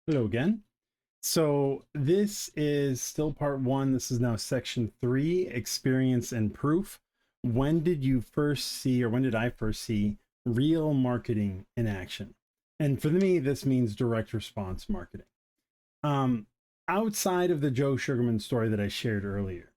Hello again. So this is still part one. This is now section three, experience and proof. When did you first see, or when did I first see real marketing in action? And for me, this means direct response marketing. Um, Outside of the Joe Sugarman story that I shared earlier,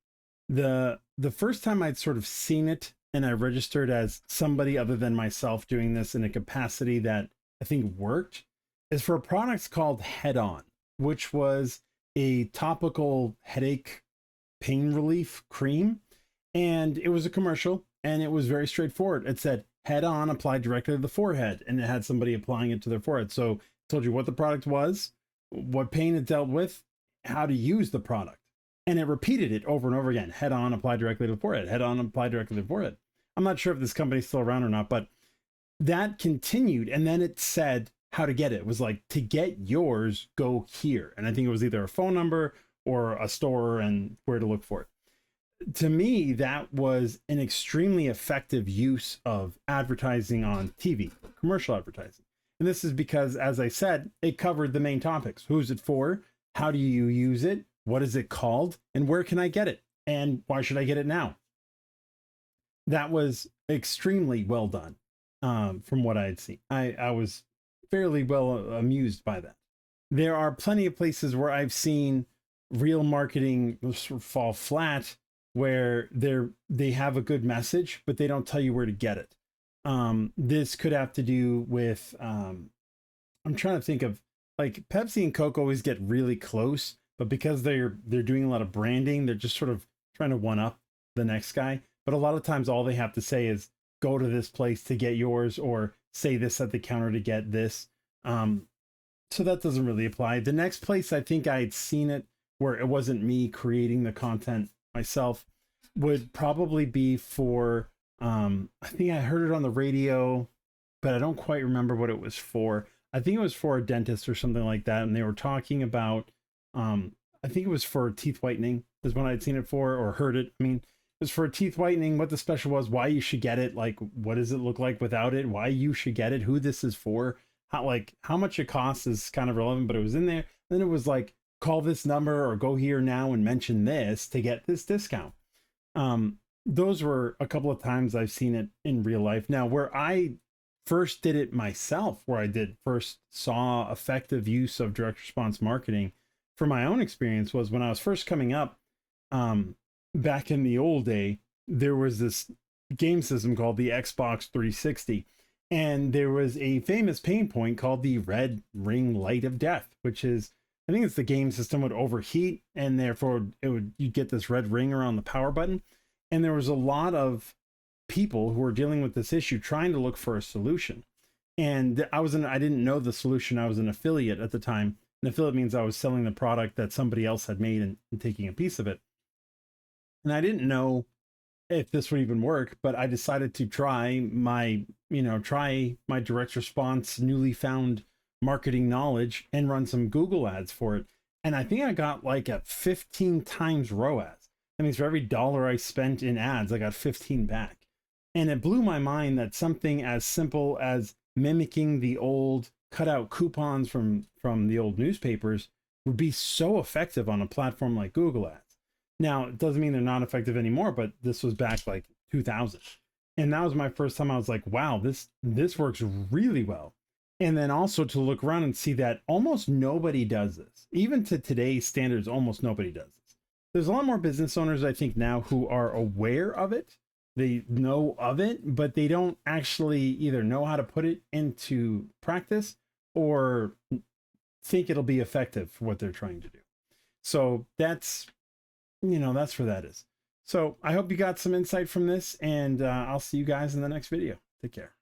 the first time I'd sort of seen it and I registered as somebody other than myself doing this in a capacity that I think worked is for a product called Head On, which was a topical headache pain relief cream. And it was a commercial and it was very straightforward. It said Head On applied directly to the forehead, and it had somebody applying it to their forehead. So it told you what the product was, what pain it dealt with, how to use the product. And it repeated it over and over again. Head On applied directly to the forehead. Head On applied directly to the forehead. I'm not sure if this company's still around or not, but that continued. And then it said how to get it. It was like, to get yours, go here. And I think it was either a phone number or a store and where to look for it. To me, that was an extremely effective use of advertising on TV, commercial advertising. And this is because, as I said, it covered the main topics. Who's it for? How do you use it? What is it called? And where can I get it? And why should I get it now? That was extremely well done from what I had seen. I was fairly well amused by that. There are plenty of places where I've seen real marketing sort of fall flat, where they have a good message, but they don't tell you where to get it. This could have to do with I'm trying to think of, like, Pepsi and Coke always get really close, but because they're doing a lot of branding, they're just sort of trying to one up the next guy. But a lot of times all they have to say is go to this place to get yours, or say this at the counter to get this. So that doesn't really apply. The next place I think I had seen it where it wasn't me creating the content myself would probably be for I think I heard it on the radio, but I don't quite remember what it was for. I think it was for a dentist or something like that, and they were talking about I think it was for teeth whitening is when I'd seen it for, or heard it. I mean, it was for teeth whitening, what the special was, why you should get it, like what does it look like without it, why you should get it, who this is for, how much it costs is kind of relevant, but it was in there. Then it was like, call this number or go here now and mention this to get this discount. Those were a couple of times I've seen it in real life. Now, where I first did it myself, where I did first saw effective use of direct response marketing for my own experience, was when I was first coming up, back in the old day. There was this game system called the Xbox 360, and there was a famous pain point called the red ring light of death, which is, I think it's the game system would overheat, and therefore you'd get this red ring around the power button. And there was a lot of people who were dealing with this issue trying to look for a solution. And I didn't know the solution. I was an affiliate at the time. An affiliate means I was selling the product that somebody else had made and taking a piece of it. And I didn't know if this would even work, but I decided to try my direct response, newly found marketing knowledge, and run some Google ads for it. And I think I got like a 15 times ROAS. That means for every dollar I spent in ads, I got 15 back. And it blew my mind that something as simple as mimicking the old cutout coupons from the old newspapers would be so effective on a platform like Google Ads. Now, it doesn't mean they're not effective anymore, but this was back like 2000. And that was my first time I was like, wow, this works really well. And then also to look around and see that almost nobody does this. Even to today's standards, almost nobody does this. There's a lot more business owners, I think, now who are aware of it. They know of it, but they don't actually either know how to put it into practice or think it'll be effective for what they're trying to do. So that's where that is. So I hope you got some insight from this, and I'll see you guys in the next video. Take care.